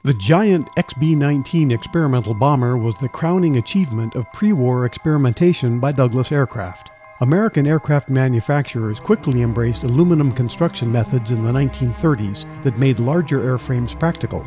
The giant XB-19 experimental bomber was the crowning achievement of pre-war experimentation by Douglas Aircraft. American aircraft manufacturers quickly embraced aluminum construction methods in the 1930s that made larger airframes practical.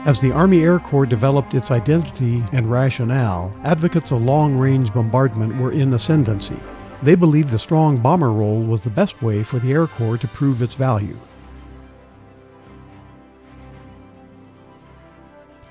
As the Army Air Corps developed its identity and rationale, advocates of long-range bombardment were in ascendancy. They believed a strong bomber role was the best way for the Air Corps to prove its value.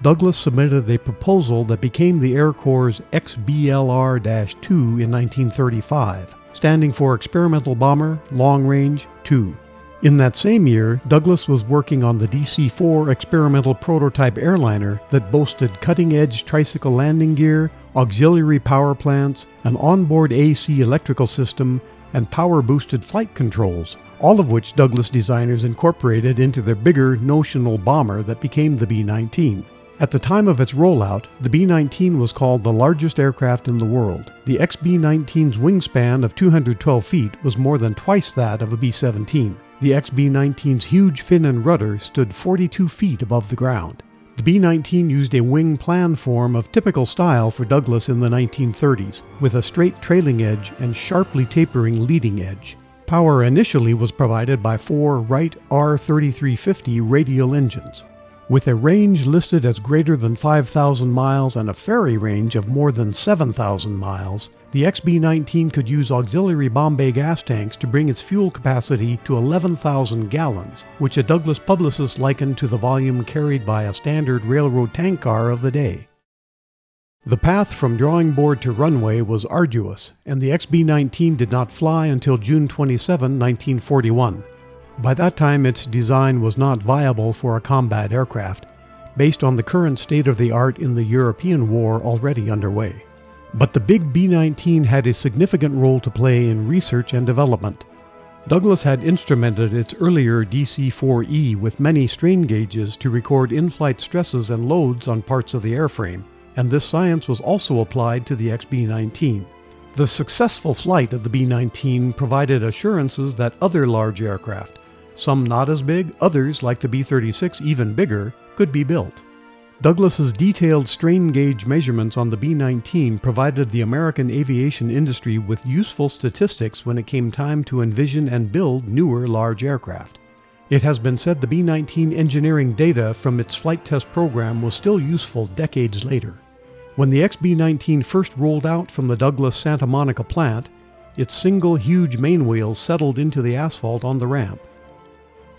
Douglas submitted a proposal that became the Air Corps' XBLR-2 in 1935, standing for Experimental Bomber Long Range 2. In that same year, Douglas was working on the DC-4 experimental prototype airliner that boasted cutting-edge tricycle landing gear, auxiliary power plants, an onboard AC electrical system, and power-boosted flight controls, all of which Douglas designers incorporated into their bigger notional bomber that became the B-19. At the time of its rollout, the B-19 was called the largest aircraft in the world. The XB-19's wingspan of 212 feet was more than twice that of the B-17. The XB-19's huge fin and rudder stood 42 feet above the ground. The B-19 used a wing plan form of typical style for Douglas in the 1930s, with a straight trailing edge and sharply tapering leading edge. Power initially was provided by 4 Wright R3350 radial engines. With a range listed as greater than 5,000 miles and a ferry range of more than 7,000 miles, the XB-19 could use auxiliary bomb bay gas tanks to bring its fuel capacity to 11,000 gallons, which a Douglas publicist likened to the volume carried by a standard railroad tank car of the day. The path from drawing board to runway was arduous, and the XB-19 did not fly until June 27, 1941. By that time, its design was not viable for a combat aircraft, based on the current state-of-the-art in the European war already underway. But the big B-19 had a significant role to play in research and development. Douglas had instrumented its earlier DC-4E with many strain gauges to record in-flight stresses and loads on parts of the airframe, and this science was also applied to the XB-19. The successful flight of the B-19 provided assurances that other large aircraft, some not as big, others, like the B-36 even bigger, could be built. Douglas's detailed strain gauge measurements on the B-19 provided the American aviation industry with useful statistics when it came time to envision and build newer large aircraft. It has been said the B-19 engineering data from its flight test program was still useful decades later. When the XB-19 first rolled out from the Douglas Santa Monica plant, its single huge main wheels settled into the asphalt on the ramp.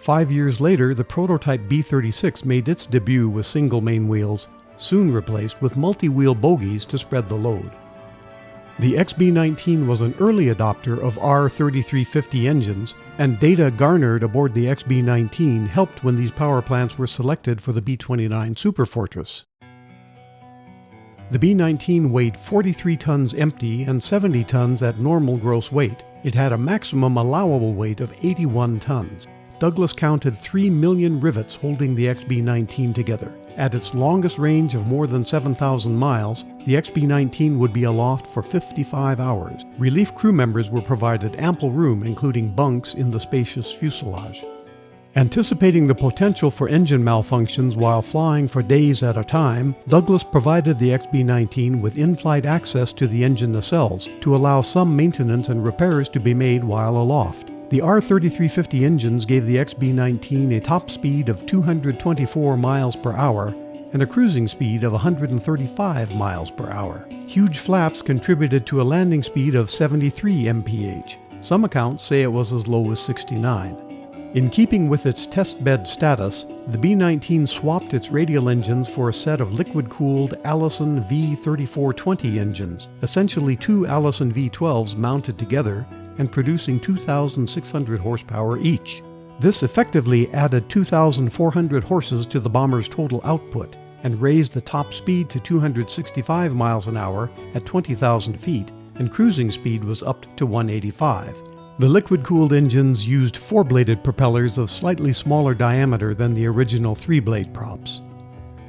5 years later, the prototype B-36 made its debut with single main wheels, soon replaced with multi-wheel bogies to spread the load. The XB-19 was an early adopter of R3350 engines, and data garnered aboard the XB-19 helped when these power plants were selected for the B-29 Superfortress. The B-19 weighed 43 tons empty and 70 tons at normal gross weight. It had a maximum allowable weight of 81 tons. Douglas counted 3 million rivets holding the XB-19 together. At its longest range of more than 7,000 miles, the XB-19 would be aloft for 55 hours. Relief crew members were provided ample room, including bunks in the spacious fuselage. Anticipating the potential for engine malfunctions while flying for days at a time, Douglas provided the XB-19 with in-flight access to the engine nacelles to allow some maintenance and repairs to be made while aloft. The R3350 engines gave the XB-19 a top speed of 224 miles per hour and a cruising speed of 135 miles per hour. Huge flaps contributed to a landing speed of 73 mph. Some accounts say it was as low as 69. In keeping with its testbed status, the B-19 swapped its radial engines for a set of liquid-cooled Allison V3420 engines, essentially 2 Allison V12s mounted together and producing 2,600 horsepower each. This effectively added 2,400 horses to the bomber's total output and raised the top speed to 265 miles an hour at 20,000 feet, and cruising speed was up to 185. The liquid-cooled engines used 4-bladed propellers of slightly smaller diameter than the original 3-blade props.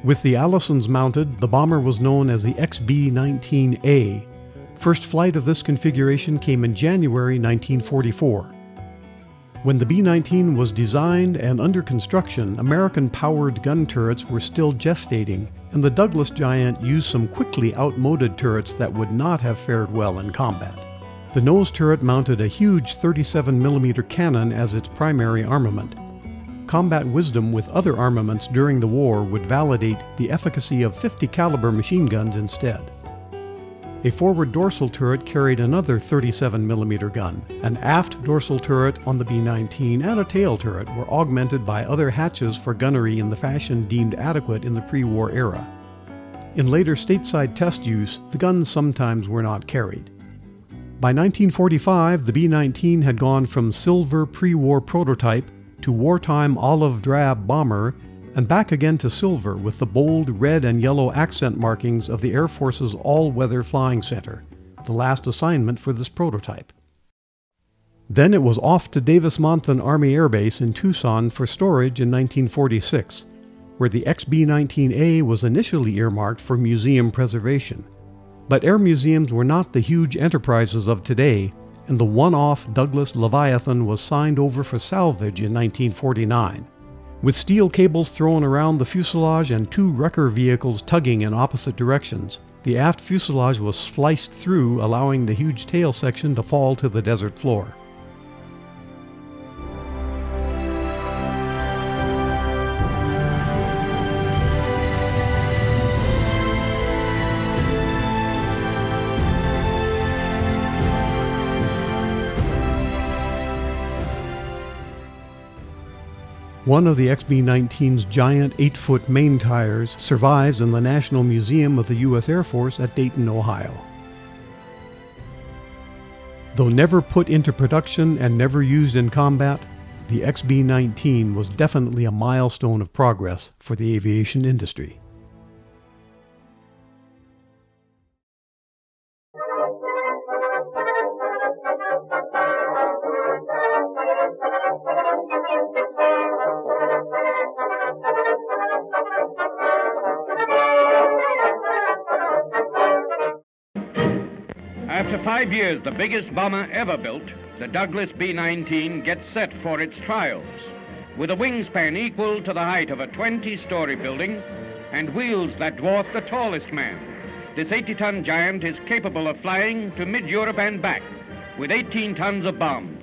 With the Allisons mounted, the bomber was known as the XB-19A. First flight of this configuration came in January 1944. When the B-19 was designed and under construction, American-powered gun turrets were still gestating, and the Douglas giant used some quickly outmoded turrets that would not have fared well in combat. The nose turret mounted a huge 37mm cannon as its primary armament. Combat wisdom with other armaments during the war would validate the efficacy of 50 caliber machine guns instead. A forward dorsal turret carried another 37mm gun. An aft dorsal turret on the B-19 and a tail turret were augmented by other hatches for gunnery in the fashion deemed adequate in the pre-war era. In later stateside test use, the guns sometimes were not carried. By 1945, the B-19 had gone from silver pre-war prototype to wartime olive drab bomber, and back again to silver with the bold red and yellow accent markings of the Air Force's All-Weather Flying Center, the last assignment for this prototype. Then it was off to Davis-Monthan Army Air Base in Tucson for storage in 1946, where the XB-19A was initially earmarked for museum preservation. But air museums were not the huge enterprises of today, and the one-off Douglas Leviathan was signed over for salvage in 1949. With steel cables thrown around the fuselage and two wrecker vehicles tugging in opposite directions, the aft fuselage was sliced through, allowing the huge tail section to fall to the desert floor. One of the XB-19's giant 8-foot main tires survives in the National Museum of the U.S. Air Force at Dayton, Ohio. Though never put into production and never used in combat, the XB-19 was definitely a milestone of progress for the aviation industry. After 5 years, the biggest bomber ever built, the Douglas B-19 gets set for its trials. With a wingspan equal to the height of a 20-story building and wheels that dwarf the tallest man, this 80-ton giant is capable of flying to mid-Europe and back with 18 tons of bombs.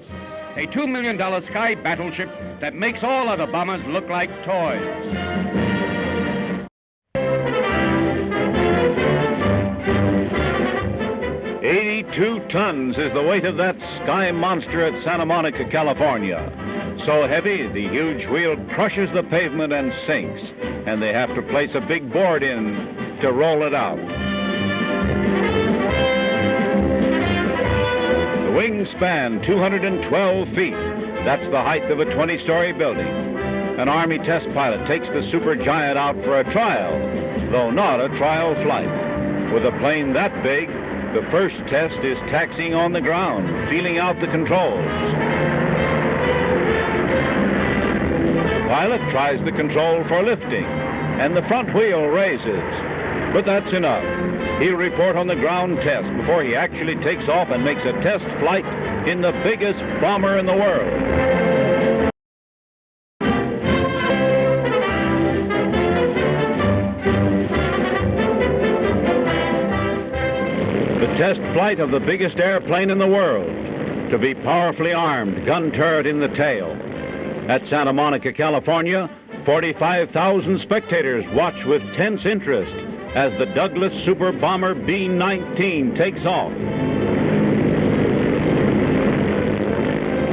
A $2 million sky battleship that makes all other bombers look like toys. 82 tons is the weight of that sky monster at Santa Monica, California. So heavy, the huge wheel crushes the pavement and sinks, and they have to place a big board in to roll it out. The wingspan, 212 feet. That's the height of a 20-story building. An Army test pilot takes the supergiant out for a trial, though not a trial flight. With a plane that big, the first test is taxiing on the ground, feeling out the controls. The pilot tries the control for lifting, and the front wheel raises. But that's enough. He'll report on the ground test before he actually takes off and makes a test flight in the biggest bomber in the world. Test flight of the biggest airplane in the world, to be powerfully armed, gun turret in the tail. At Santa Monica, California, 45,000 spectators watch with tense interest as the Douglas Super Bomber B-19 takes off.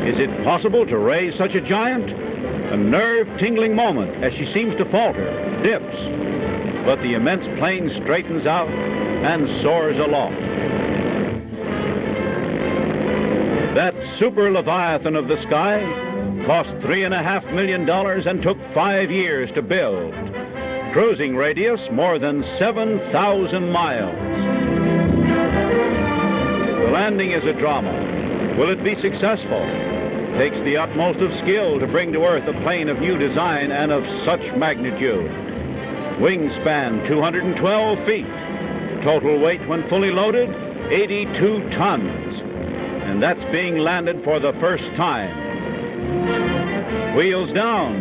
Is it possible to raise such a giant? A nerve-tingling moment as she seems to falter, dips, but the immense plane straightens out and soars aloft. That super Leviathan of the sky cost $3.5 million and took 5 years to build. Cruising radius more than 7,000 miles. The landing is a drama. Will it be successful? Takes the utmost of skill to bring to Earth a plane of new design and of such magnitude. Wingspan 212 feet. Total weight when fully loaded, 82 tons. And that's being landed for the first time. Wheels down.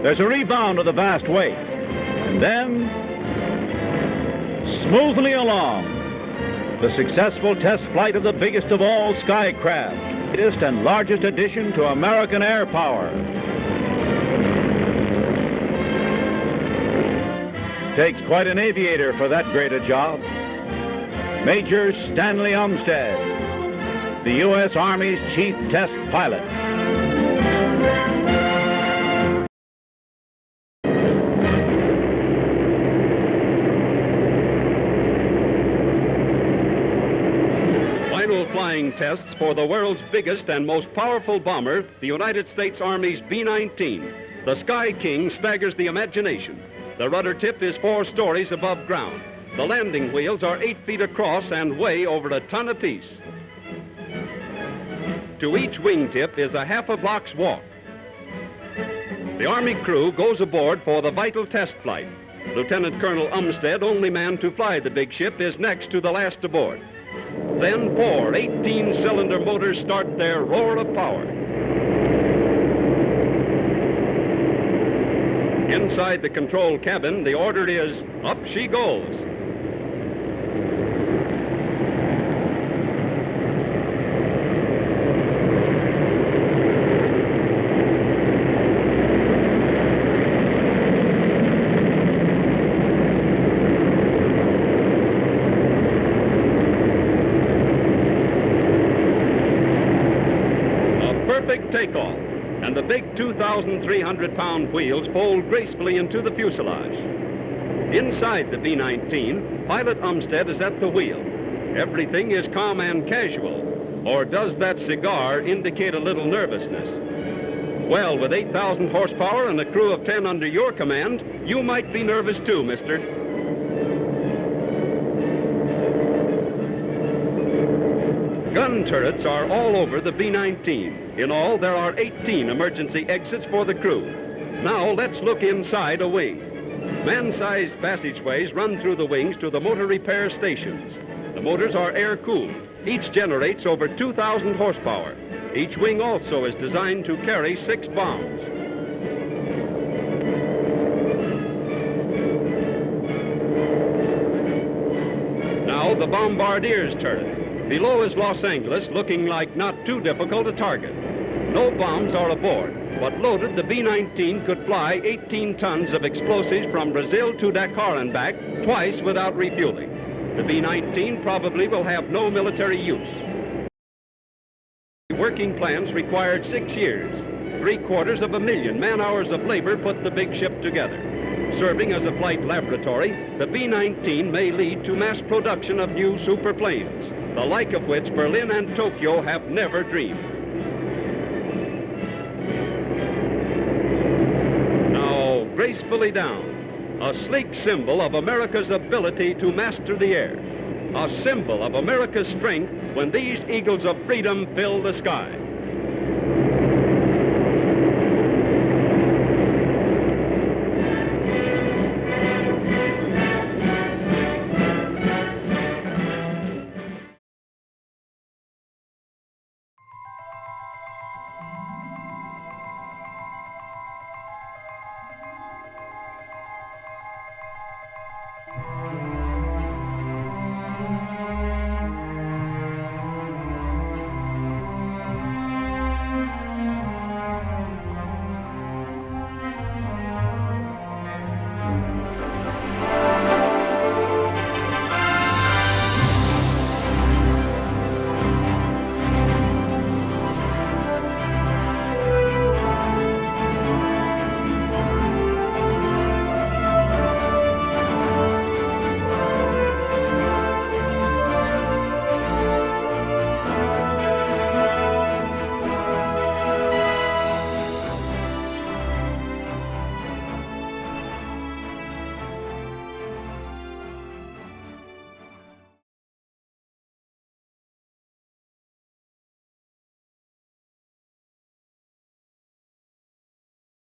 There's a rebound of the vast weight. And then, smoothly along. The successful test flight of the biggest of all skycraft, latest and largest addition to American air power. Takes quite an aviator for that great a job. Major Stanley Umstead, the U.S. Army's chief test pilot. Flying tests for the world's biggest and most powerful bomber, the United States Army's B-19. The Sky King staggers the imagination. The rudder tip is 4 stories above ground. The landing wheels are 8 feet across and weigh over a ton apiece. To each wingtip is a half a block's walk. The Army crew goes aboard for the vital test flight. Lieutenant Colonel Umstead, only man to fly the big ship, is next to the last aboard. Then 4 18-cylinder motors start their roar of power. Inside the control cabin, the order is, up she goes. Takeoff, and the big 2,300-pound wheels fold gracefully into the fuselage. Inside the B-19, Pilot Umstead is at the wheel. Everything is calm and casual. Or does that cigar indicate a little nervousness? Well, with 8,000 horsepower and a crew of 10 under your command, you might be nervous too, mister. Gun turrets are all over the B-19. In all, there are 18 emergency exits for the crew. Now, let's look inside a wing. Man-sized passageways run through the wings to the motor repair stations. The motors are air-cooled. Each generates over 2,000 horsepower. Each wing also is designed to carry 6 bombs. Now, the bombardier's turret. Below is Los Angeles, looking like not too difficult a target. No bombs are aboard, but loaded, the B-19 could fly 18 tons of explosives from Brazil to Dakar and back, twice without refueling. The B-19 probably will have no military use. Working plans required 6 years. 750,000 man-hours of labor put the big ship together. Serving as a flight laboratory, the B-19 may lead to mass production of new superplanes, the like of which Berlin and Tokyo have never dreamed. Now, gracefully down, a sleek symbol of America's ability to master the air, a symbol of America's strength when these eagles of freedom fill the sky.